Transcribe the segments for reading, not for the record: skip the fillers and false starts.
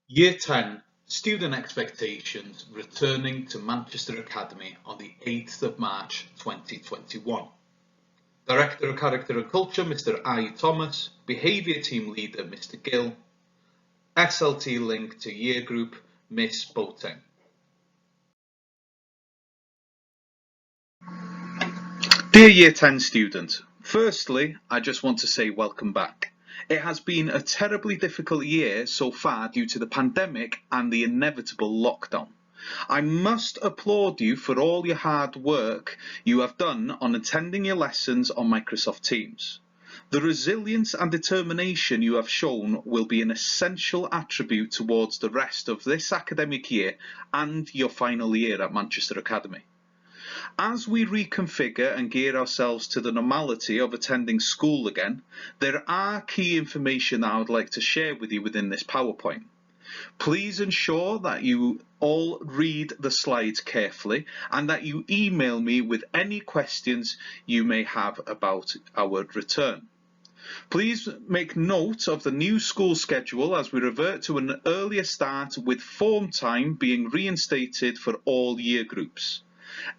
Year 10 Student Expectations returning to Manchester Academy on the 8th of March 2021. Director of Character and Culture Mr. I. Thomas, Behaviour Team Leader Mr. Gill, SLT link to Year Group Miss Boateng. Dear Year 10 student, firstly, I just want to say welcome back. It has been a terribly difficult year so far due to the pandemic and the inevitable lockdown. I must applaud you for all your hard work you have done on attending your lessons on Microsoft Teams. The resilience and determination you have shown will be an essential attribute towards the rest of this academic year and your final year at Manchester Academy. As we reconfigure and gear ourselves to the normality of attending school again, there are key information that I would like to share with you within this PowerPoint. Please ensure that you all read the slides carefully and that you email me with any questions you may have about our return. Please make note of the new school schedule as we revert to an earlier start with form time being reinstated for all year groups.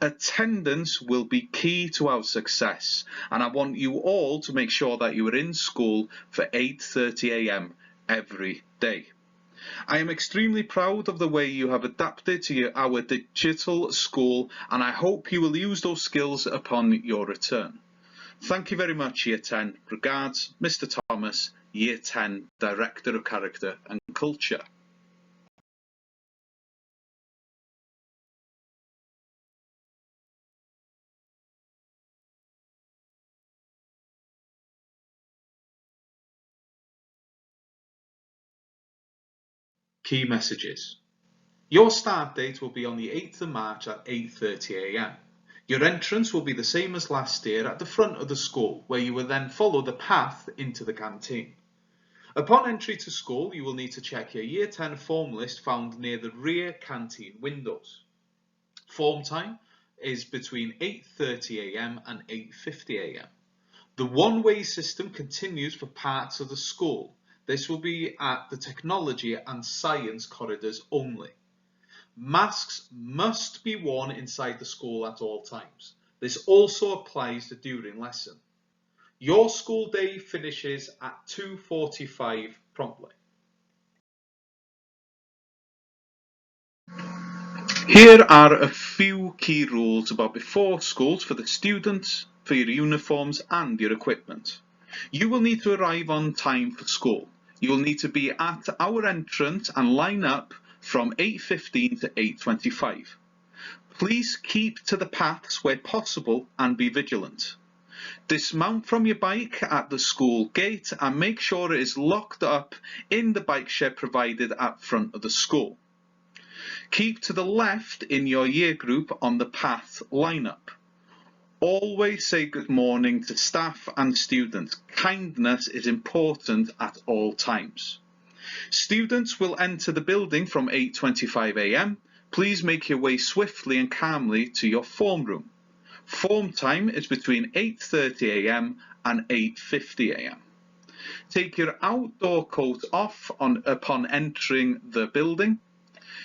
Attendance will be key to our success, and I want you all to make sure that you are in school for 8:30 a.m. every day. I am extremely proud of the way you have adapted to our digital school, and I hope you will use those skills upon your return. Thank you very much, Year 10. Regards, Mr. Thomas, Year 10 Director of Character and Culture. Key messages. Your start date will be on the 8th of March at 8:30 a.m. Your entrance will be the same as last year at the front of the school, where you will then follow the path into the canteen. Upon entry to school, you will need to check your Year 10 form list found near the rear canteen windows. Form time is between 8:30 a.m. and 8:50 a.m. The one-way system continues for parts of the school. This will be at the technology and science corridors only. Masks must be worn inside the school at all times. This also applies to during lesson. Your school day finishes at 2:45 promptly. Here are a few key rules about before schools for the students, for your uniforms and your equipment. You will need to arrive on time for school. You will need to be at our entrance and line up from 8:15 to 8:25. Please keep to the paths where possible and be vigilant. Dismount from your bike at the school gate and make sure it is locked up in the bike shed provided at front of the school. Keep to the left in your year group on the path lineup. Always say good morning to staff and students. Kindness is important at all times. Students will enter the building from 8:25 a.m. Please make your way swiftly and calmly to your form room. Form time is between 8:30 a.m. and 8:50 a.m. Take your outdoor coat off upon entering the building.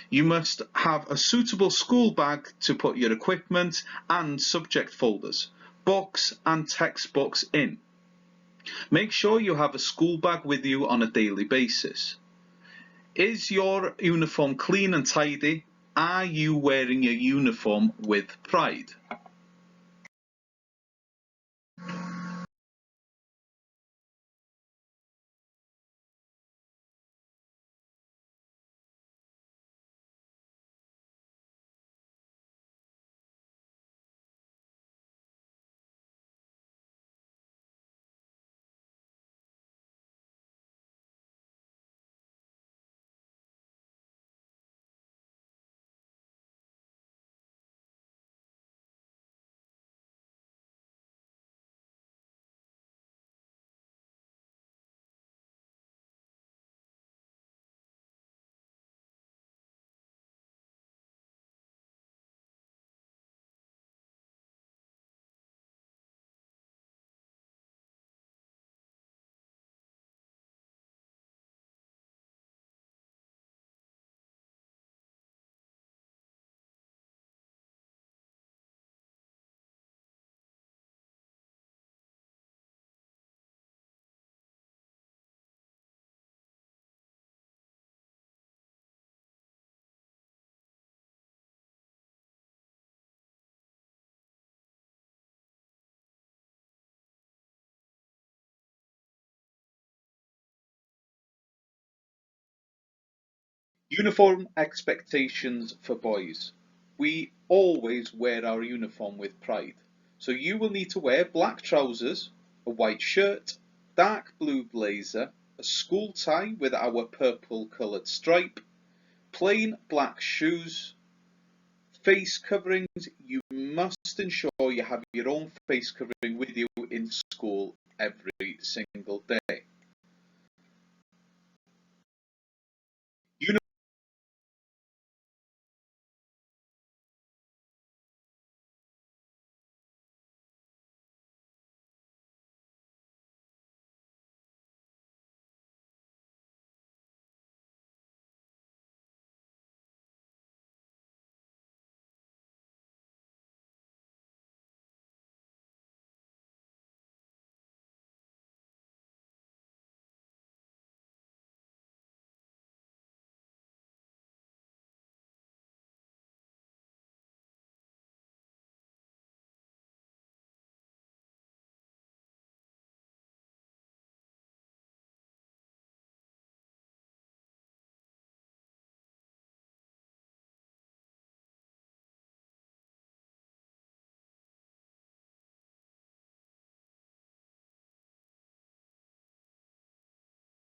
You must have a suitable school bag to put your equipment and subject folders, books and textbooks in. Make sure you have a school bag with you on a daily basis. Is your uniform clean and tidy? Are you wearing your uniform with pride? Uniform expectations for boys. We always wear our uniform with pride. So you will need to wear black trousers, a white shirt, dark blue blazer, a school tie with our purple coloured stripe, plain black shoes, face coverings. You must ensure you have your own face covering with you in school every single day.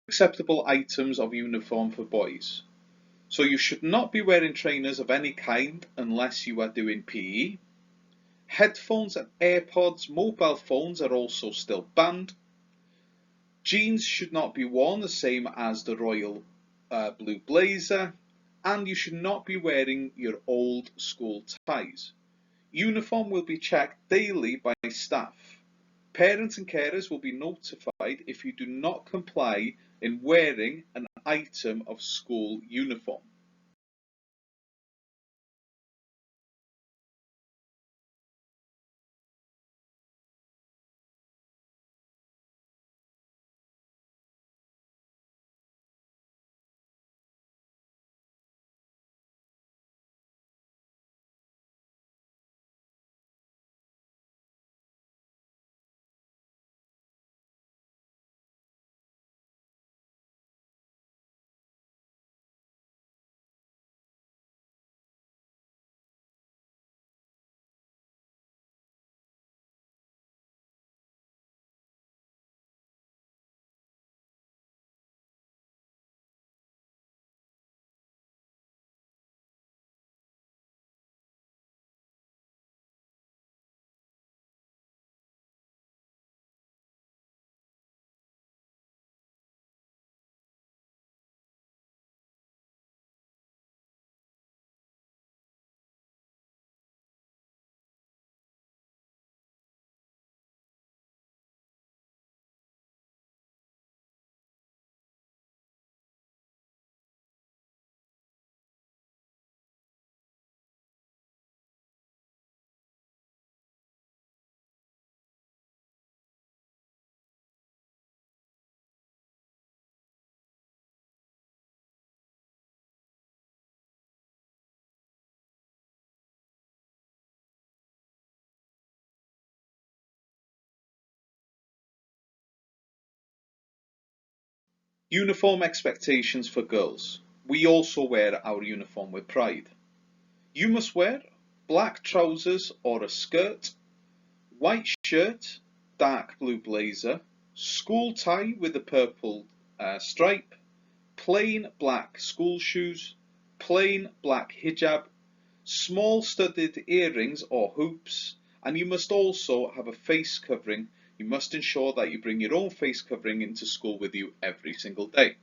Acceptable items of uniform for boys. So you should not be wearing trainers of any kind unless you are doing PE. Headphones and AirPods, mobile phones are also still banned. Jeans should not be worn the same as the royal blue blazer, and you should not be wearing your old school ties. Uniform will be checked daily by staff. Parents and carers will be notified if you do not comply in wearing an item of school uniform. Uniform expectations for girls. We also wear our uniform with pride. You must wear black trousers or a skirt, white shirt, dark blue blazer, school tie with a purple stripe, plain black school shoes, plain black hijab, small studded earrings or hoops, and you must also have a face covering. You must ensure that you bring your own face covering into school with you every single day.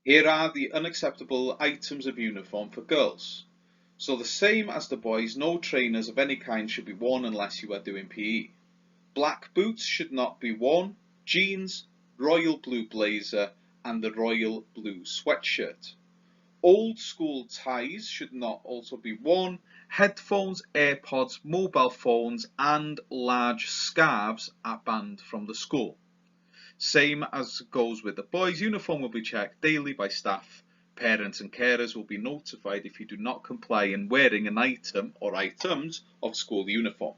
Here are the unacceptable items of uniform for girls. So the same as the boys, no trainers of any kind should be worn unless you are doing PE. Black boots should not be worn. Jeans, royal blue blazer, and the royal blue sweatshirt. Old school ties should not also be worn. Headphones, AirPods, mobile phones, and large scarves are banned from the school. Same as goes with the boys, uniform will be checked daily by staff. Parents and carers will be notified if you do not comply in wearing an item or items of school uniform.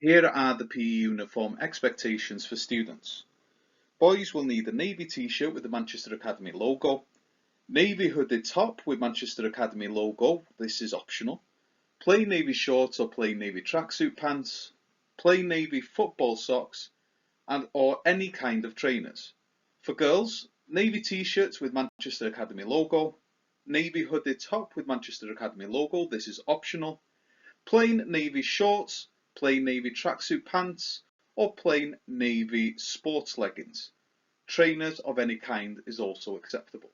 Here are the PE uniform expectations for students. Boys will need a navy t-shirt with the Manchester Academy logo, navy hooded top with Manchester Academy logo, this is optional, plain navy shorts or plain navy tracksuit pants, plain navy football socks, and or any kind of trainers. For girls, navy t-shirts with Manchester Academy logo, navy hooded top with Manchester Academy logo, this is optional, plain navy shorts, plain navy tracksuit pants, or plain navy sports leggings. Trainers of any kind is also acceptable.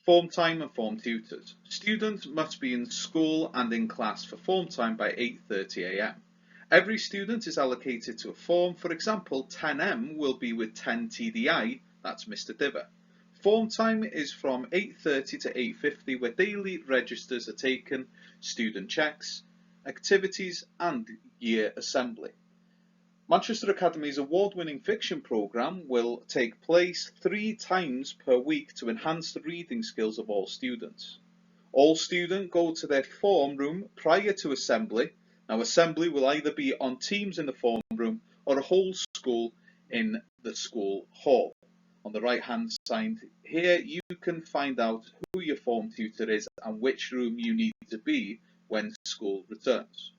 Form time and form tutors. Students must be in school and in class for form time by 8:30 am. Every student is allocated to a form. For example, 10M will be with 10 TDI, that's Mr. Diver. Form time is from 8:30 to 8:50 where daily registers are taken, student checks, activities and year assembly. Manchester Academy's award-winning fiction programme will take place 3 times per week to enhance the reading skills of all students. All students go to their form room prior to assembly. Now assembly will either be on teams in the form room or a whole school in the school hall. On the right hand side here you can find out who your form tutor is and which room you need to be when school returns.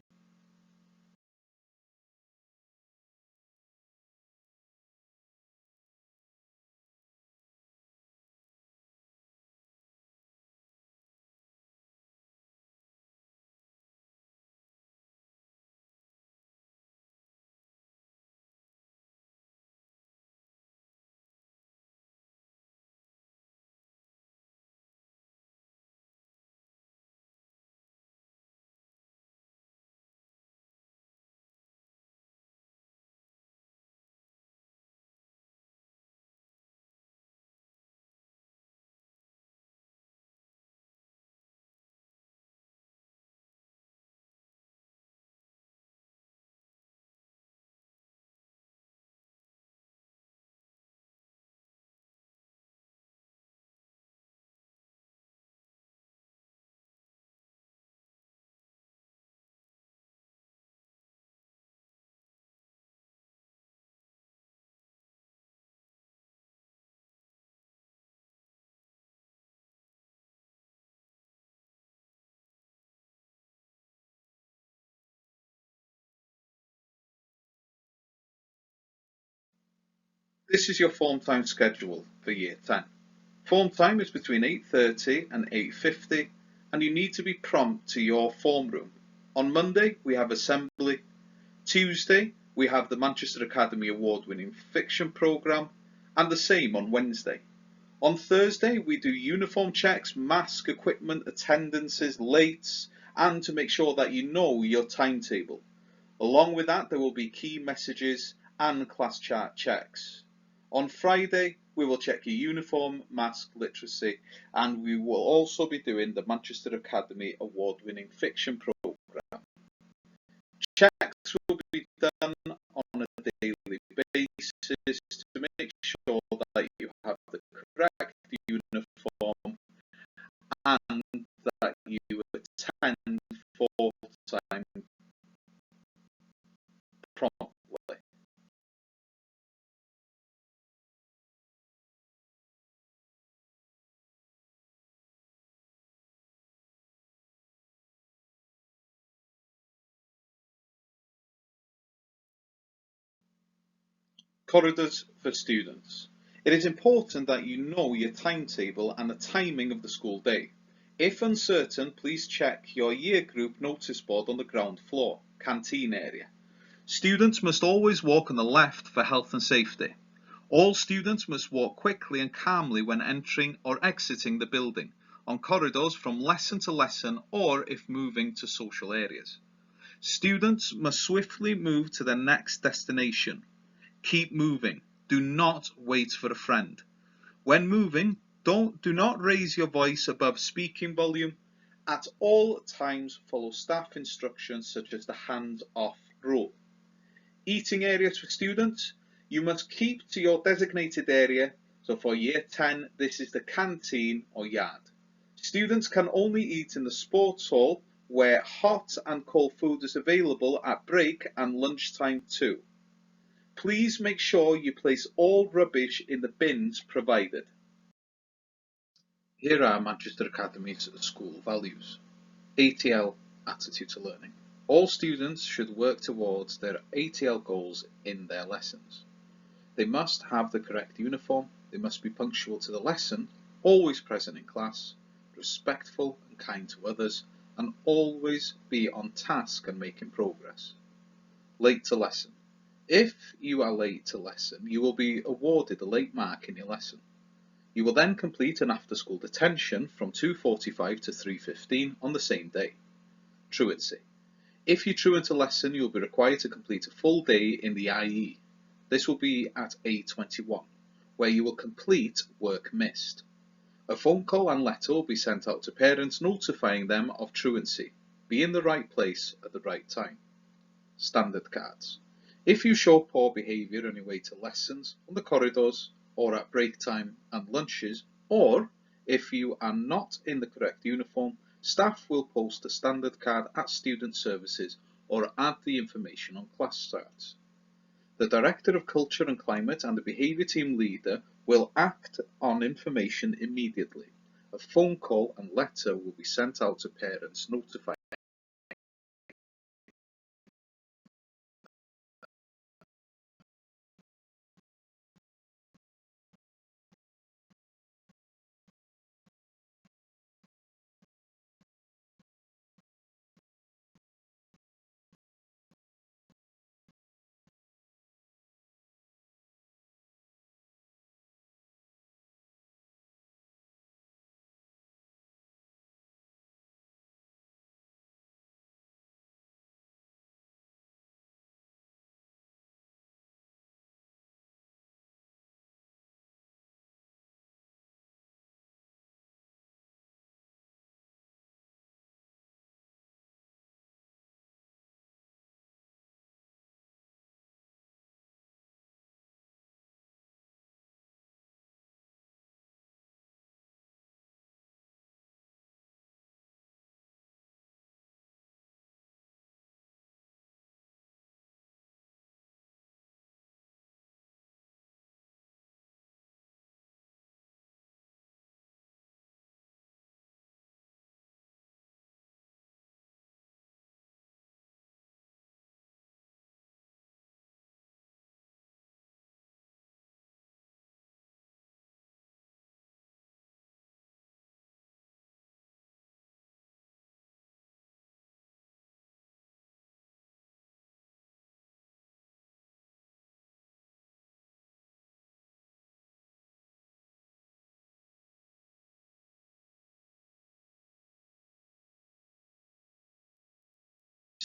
This is your form time schedule for Year 10. Form time is between 8:30 and 8:50 and you need to be prompt to your form room. On Monday we have assembly. Tuesday we have the Manchester Academy award-winning fiction programme and the same on Wednesday. On Thursday we do uniform checks, mask, equipment, attendances, lates and to make sure that you know your timetable. Along with that there will be key messages and class chart checks. On Friday we will check your uniform, mask, literacy and we will also be doing the Manchester Academy award-winning fiction programme. Checks will be done on a daily basis to make sure that you have the correct uniform and that you attend full time promptly. Corridors for students. It is important that you know your timetable and the timing of the school day. If uncertain, please check your year group notice board on the ground floor, canteen area. Students must always walk on the left for health and safety. All students must walk quickly and calmly when entering or exiting the building, on corridors from lesson to lesson or if moving to social areas. Students must swiftly move to their next destination. Keep moving. Do not wait for a friend. When moving, do not raise your voice above speaking volume. At all times, follow staff instructions such as the hands-off rule. Eating areas for students. You must keep to your designated area. So for Year 10, this is the canteen or yard. Students can only eat in the sports hall where hot and cold food is available at break and lunchtime too. Please make sure you place all rubbish in the bins provided. Here are Manchester Academy's school values. ATL, attitude to learning. All students should work towards their ATL goals in their lessons. They must have the correct uniform, they must be punctual to the lesson, always present in class, respectful and kind to others, and always be on task and making progress. Late to lesson. If you are late to lesson, you will be awarded a late mark in your lesson. You will then complete an after-school detention from 2:45 to 3:15 on the same day. Truancy. If you truant a lesson, you will be required to complete a full day in the IE. This will be at 8:21, where you will complete work missed. A phone call and letter will be sent out to parents notifying them of truancy. Be in the right place at the right time. Standard cards. If you show poor behaviour on your way to lessons, on the corridors, or at break time and lunches, or if you are not in the correct uniform, staff will post a standard card at student services or add the information on class charts. The Director of Culture and Climate and the Behaviour Team Leader will act on information immediately. A phone call and letter will be sent out to parents notifying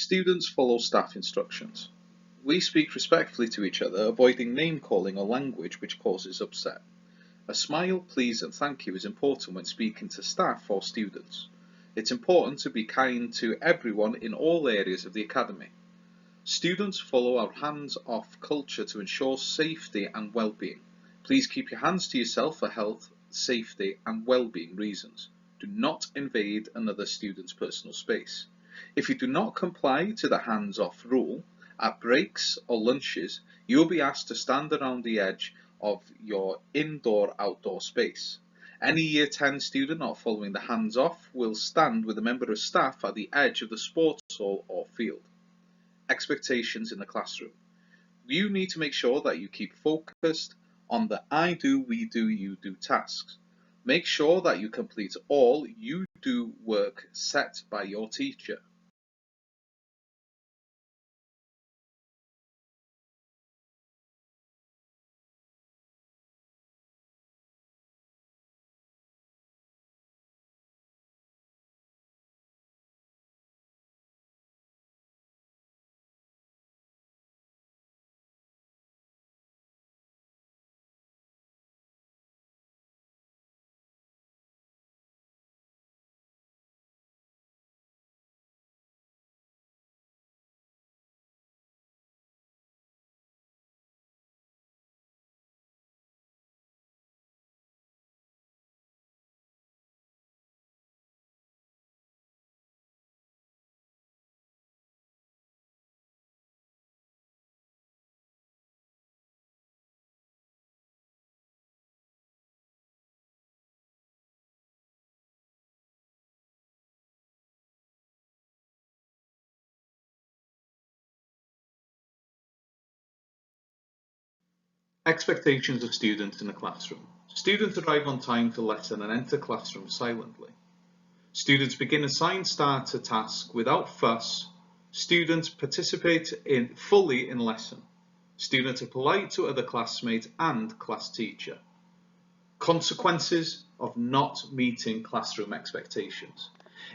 Students follow staff instructions. We speak respectfully to each other, avoiding name calling or language which causes upset. A smile, please and thank you is important when speaking to staff or students. It's important to be kind to everyone in all areas of the academy. Students follow our hands-off culture to ensure safety and well-being. Please keep your hands to yourself for health, safety and well-being reasons. Do not invade another student's personal space. If you do not comply to the hands-off rule, at breaks or lunches, you will be asked to stand around the edge of your indoor-outdoor space. Any Year 10 student not following the hands-off will stand with a member of staff at the edge of the sports hall or field. Expectations in the classroom. You need to make sure that you keep focused on the I do, we do, you do tasks. Make sure that you complete all you do work set by your teacher. Expectations of students in the classroom. Students arrive on time to lesson and enter classroom silently. Students begin a science starter task without fuss. Students participate fully in lesson. Students are polite to other classmates and class teacher. Consequences of not meeting classroom expectations.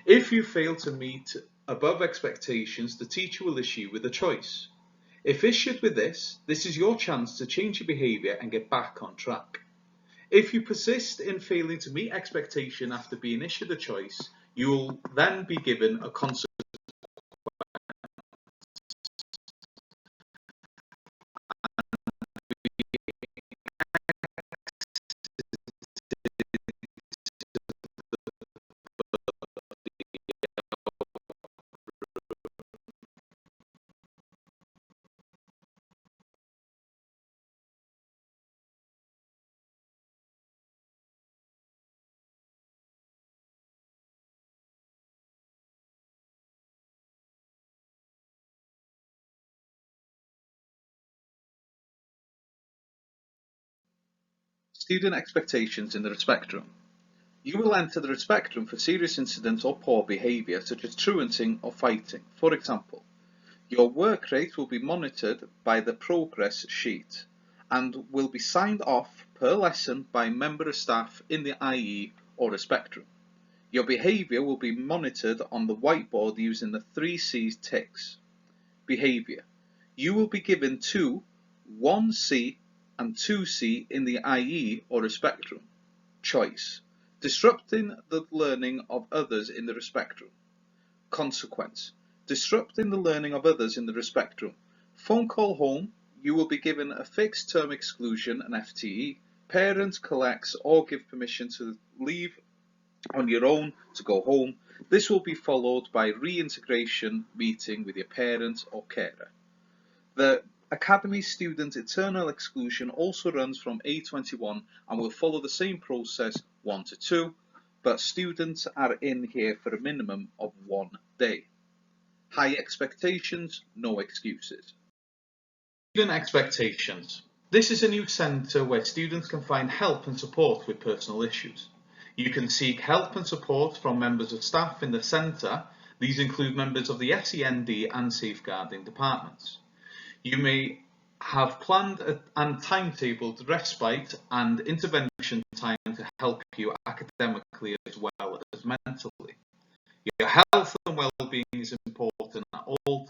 If you fail to meet above expectations, the teacher will issue you with a choice. If issued with this is your chance to change your behaviour and get back on track. If you persist in failing to meet expectation after being issued a choice, you will then be given a consequence. Student expectations in the respect room. You will enter the respect room for serious incidents or poor behaviour such as truanting or fighting. For example, your work rate will be monitored by the progress sheet and will be signed off per lesson by a member of staff in the IE or respect room. Your behaviour will be monitored on the whiteboard using the 3C ticks. Behaviour. You will be given 1C and 2C in the IE or respect room. Choice. Disrupting the learning of others in the respect room. Consequence. Disrupting the learning of others in the respect room. Phone call home. You will be given a fixed term exclusion, an FTE. Parent collects or give permission to leave on your own to go home. This will be followed by reintegration meeting with your parent or carer. The Academy Student Eternal Exclusion also runs from A21 and will follow the same process 1 to 2, but students are in here for a minimum of 1 day. High expectations, no excuses. Student expectations. This is a new centre where students can find help and support with personal issues. You can seek help and support from members of staff in the centre. These include members of the SEND and safeguarding departments. You may have planned and timetabled respite and intervention time to help you academically as well as mentally. Your health and well-being is important at all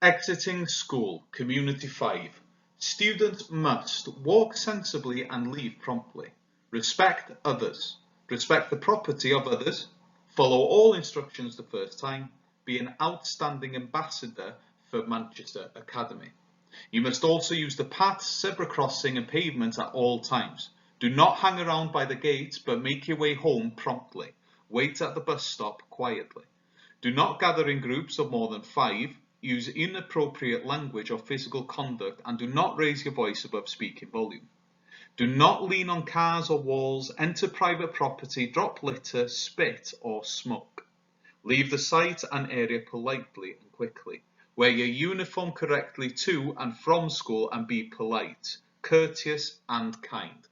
Exiting school, Community 5. Students must walk sensibly and leave promptly. Respect others. Respect the property of others. Follow all instructions the first time. Be an outstanding ambassador for Manchester Academy. You must also use the paths, zebra crossing and pavement at all times. Do not hang around by the gates, but make your way home promptly. Wait at the bus stop quietly. Do not gather in groups of more than 5. Use inappropriate language or physical conduct, and do not raise your voice above speaking volume. Do not lean on cars or walls, enter private property, drop litter, spit or smoke. Leave the site and area politely and quickly. Wear your uniform correctly to and from school and be polite, courteous and kind.